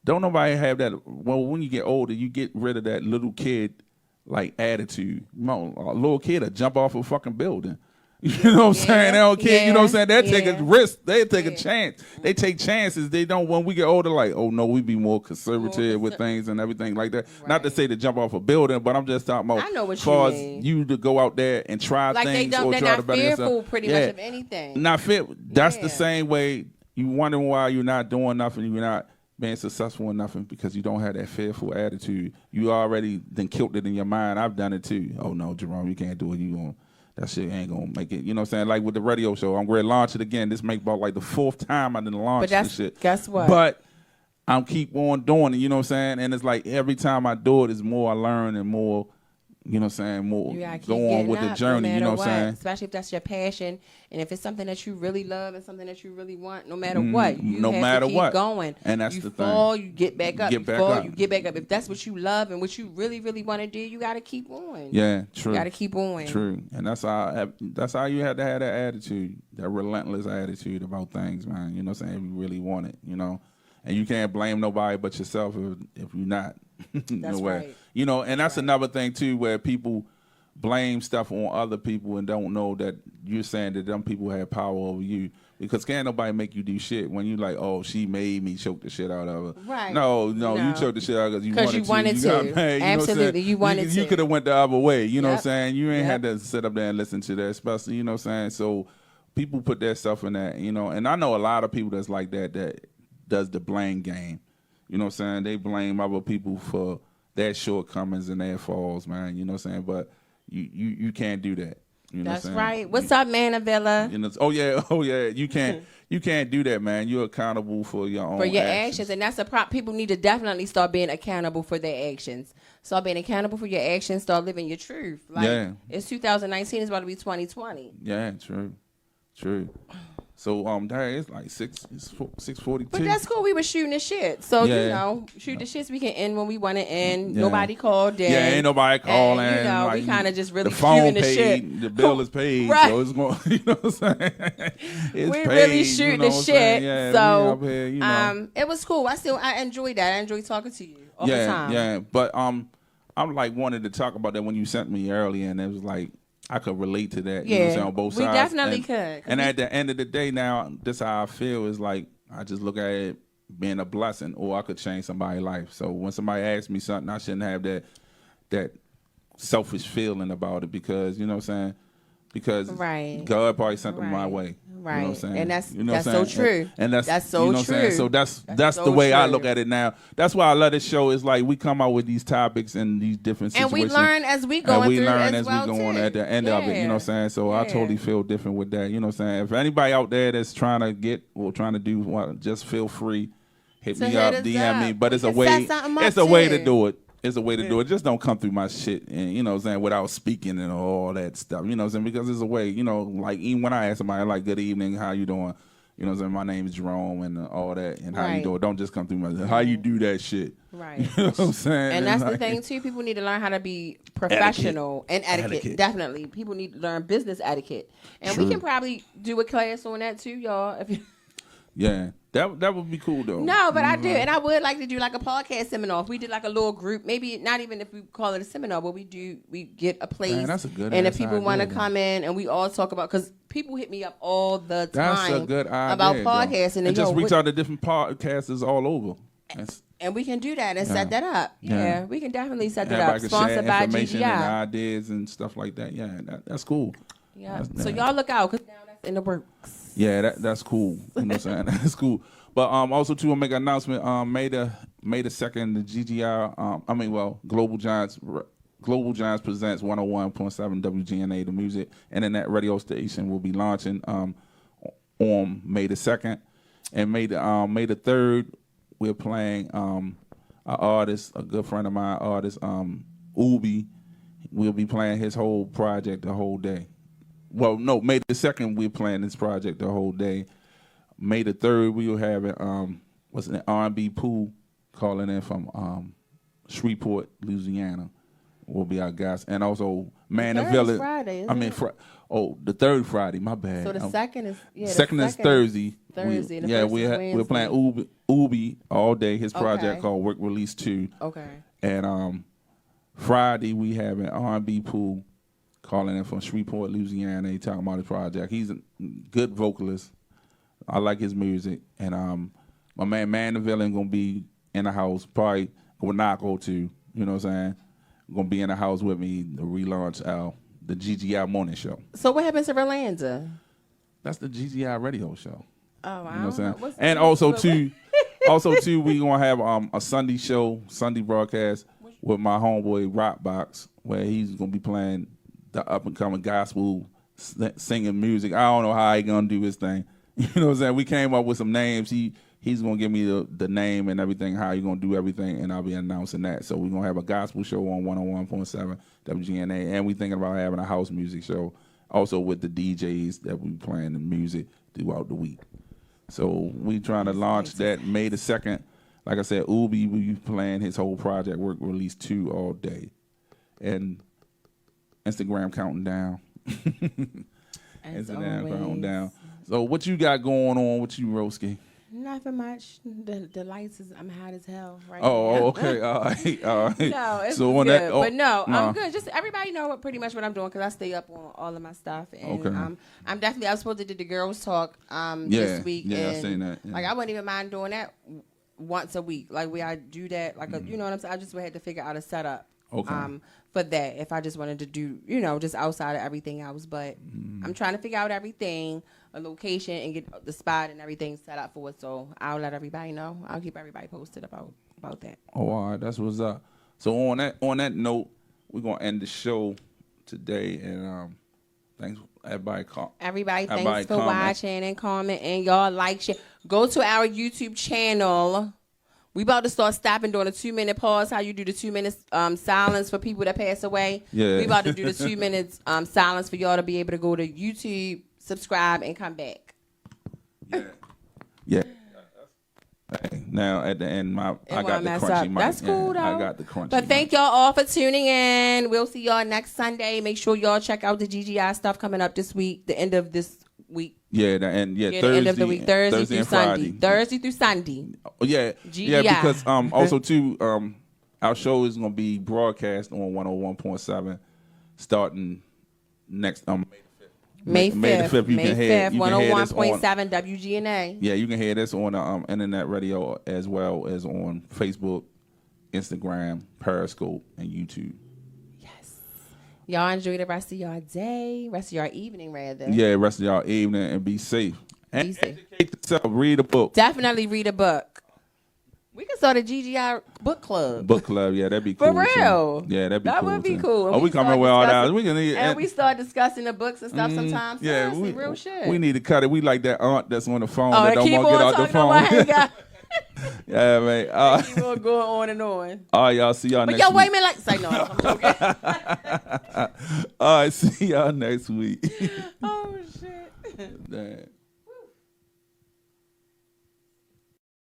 don't nobody have that. Well, when you get older, you get rid of that little kid like attitude. You know, a little kid will jump off a fucking building. You know what I'm saying? They don't care. You know what I'm saying? They take a risk. They take a chance. They take chances. They don't. When we get older, like, oh no, we be more conservative with things and everything like that. Not to say to jump off a building, but I'm just talking about. I know what as far you mean. as you to go out there and try like things they or try to better yourself. They're not fearful pretty much of anything. Not fit. That's the same way you wondering why you're not doing nothing. You're not being successful in nothing because you don't have that fearful attitude. You already then killed it in your mind. I've done it too. Oh no, Jerome, you can't do it. You gonna. That shit ain't gonna make it. You know what I'm saying? Like with the radio show, I'm going to launch it again. This make about like the 4th time I didn't launch this shit. Guess what? But I'm keep on doing it, you know what I'm saying? And it's like every time I do it, it's more I learn and more, you know what I'm saying, more go on with the journey, you know what I'm saying? Especially if that's your passion and if it's something that you really love and something that you really want, no matter what, you have to keep going. And that's you the fall, thing. you get back up. You fall, you get back up. If that's what you love and what you really, really want to do, you got to keep on. Yeah, true. You got to keep on. True. And that's how you have to have that attitude, that relentless attitude about things, man. You know what I'm saying? If you really want it, you know? And you can't blame nobody but yourself if you're not. That's right. You know, and that's another thing too, where people blame stuff on other people and don't know that you're saying that them people have power over you, because can't nobody make you do shit when you like, oh, she made me choke the shit out of her. Right. No, you choked the shit out because you wanted to. You got mad, absolutely, you wanted to. You could have went the other way. You know what I'm saying? You ain't had to sit up there and listen to that, especially, you know what I'm saying? So people put their stuff in that, you know, and I know a lot of people that's like that does the blame game. You know what I'm saying? They blame other people for their shortcomings and their falls, man. You know what I'm saying? But you can't do that. You know That's what I'm saying? right. What's up, Manavilla? You know, oh yeah. You can't do that, man. You're accountable for your own actions, and that's a people need to definitely start being accountable for their actions. Start being accountable for your actions. Start living your truth. Like, it's 2019. It's about to be 2020. Yeah, true. So that is like 6:42. But that's cool. We were shooting the shit. So you know, shoot the shits. We can end when we want to end. Nobody called in. Yeah, ain't nobody calling. And, you know, like, we kind of just really the phone shooting paid, the shit. The bill is paid. Right. So it's going. You know what I'm saying? It's we're paid, really shooting the shit. Yeah, so here, you know. It was cool. I enjoyed that. I enjoyed talking to you all the time. Yeah. But I'm like wanted to talk about that when you sent me earlier, and it was like I could relate to that. You know what I'm saying, on both sides. We definitely could. And at the end of the day, now this how I feel is like I just look at it being a blessing, or I could change somebody's life. So when somebody asks me something, I shouldn't have that selfish feeling about it, because you know what I'm saying. Because God probably sent them my way. Right. You know what I'm saying? And that's you know what so I'm saying? true. And that's so you know true. What I'm saying? So that's so the way I true. look at it now. That's why I love this show. Is like we come out with these topics and these different situations. And we learn as we go through as well, we go on too. at the end of it. You know what I'm saying? So I totally feel different with that. You know what I'm saying? If anybody out there that's trying to get or trying to do what, just feel free. Hit me up, DM me. But it's a way. It's a way to do it. It's a way to do it. Just don't come through my shit and you know what I'm saying without speaking and all that stuff. You know what I'm saying? Because it's a way, you know, like even when I ask somebody like good evening, how you doing? You know what I'm saying? My name is Jerome and all that and how you doing. Don't just come through my how you do that shit. Right. You know what I'm saying? And that's the thing too. People need to learn how to be professional and etiquette. Definitely. People need to learn business etiquette. And we can probably do a class on that too, y'all. If you Yeah. That would be cool though. No, but I do, and I would like to do like a podcast seminar. If we did like a little group, maybe not even if we call it a seminar, but we get a place. Man, that's a good and if people want to come in and we all talk about, because people hit me up all the time. That's a good idea about podcasting and just reach out to different podcasters all over. And we can do that and set that up. Yeah, we can definitely set that up. Sponsored by GGI. And ideas and stuff like that. Yeah, that's cool. Yeah. So y'all look out, because now that's in the works. Yeah, that's cool. You know what I'm saying? That's cool. But also too, I'll make an announcement. May the 2nd, the GGI. Global Giants presents 101.7 WGNA, the music internet radio station, will be launching on May the 2nd, and May the 3rd, we're playing an artist, a good friend of mine, Ubi. We'll be playing his whole project the whole day. Well, no, May the 2nd, we're playing this project the whole day. May the 3rd, we will have an R&B pool calling in from Shreveport, Louisiana. Will be our guys, and also Mandeville. Friday. The third Friday. My bad. So the second is is Thursday. Thursday. We're playing Ubi all day. His project called Work Release 2. Okay. And Friday we have an R&B pool calling in from Shreveport, Louisiana. He talking about his project. He's a good vocalist. I like his music. And my man Mandeville gonna be in the house, probably will knock or two. You know what I'm saying? Gonna be in the house with me to relaunch the GGI morning show. So what happens to Rolanda? That's the GGI radio show. Oh, wow. You know what I'm saying? And also too, we gonna have a Sunday show, Sunday broadcast with my homeboy Rockbox, where he's gonna be playing the up and coming gospel singing music. I don't know how he gonna do his thing. You know what I'm saying? We came up with some names. He's gonna give me the name and everything, how you gonna do everything, and I'll be announcing that. So we're gonna have a gospel show on 101.7 WGNA, and we thinking about having a house music show also with the DJs that we playing the music throughout the week. So we trying to launch that May the 2nd. Like I said, Ubi will be playing his whole project, Work Release 2 all day, and Instagram counting down. Instagram counting down. So what you got going on with you, Roski? Nothing much. The lights I'm hot as hell right now. Oh, okay. All right. No, it's so good. That, but no, I'm good. Just everybody know pretty much what I'm doing, because I stay up on all of my stuff. And I'm definitely, I was supposed to do the girls talk this week. Yeah, and I seen that. Yeah. Like, I wouldn't even mind doing that once a week. Like, I do that, like, you know what I'm saying? I just had to figure out a setup. For that, if I just wanted to do, just outside of everything else. But I'm trying to figure out everything, a location, and get the spot and everything set up for it. So I'll let everybody know. I'll keep everybody posted about that. Oh, all right, that's what's up. So on that note, we're gonna end the show today, and thanks everybody. Thanks for watching and comment, and y'all share. Go to our YouTube channel. We about to start stopping doing a 2-minute pause. How you do the 2 minutes silence for people that pass away. Yeah. We about to do the 2 minutes silence for y'all to be able to go to YouTube, subscribe, and come back. Yeah. Hey, now at the end, I got the crunchy mic. That's cool though. I got the crunchy. But thank y'all all for tuning in. We'll see y'all next Sunday. Make sure y'all check out the GGI stuff coming up this week. The end of this week. Thursday, the end of the week, Thursday through Sunday. Thursday through Sunday. Oh, yeah. GGI. Yeah, because also too, our show is gonna be broadcast on 101.7 starting next May 5th. May the 5th. May 5th, 101.7 WGNA. Yeah, you can hear this on internet radio as well as on Facebook, Instagram, Periscope, and YouTube. Y'all enjoy the rest of y'all day, rest of y'all evening, rather. Yeah, rest of y'all evening, and be safe. And Be safe. Educate yourself. Read a book. Definitely read a book. We can start a GGI book club. Book club, yeah, that'd be cool. For real. Yeah, that'd be that cool. That would be too. cool. Oh, we coming with all that. We can we start discussing the books and stuff sometimes. Yeah, real shit. We need to cut it. We like that aunt that's on the phone that don't want to get out the phone. Yeah, man. Keep on going on and on. All right, y'all. See y'all next week. But wait a minute. Say no. I'm joking. All right, see y'all next week.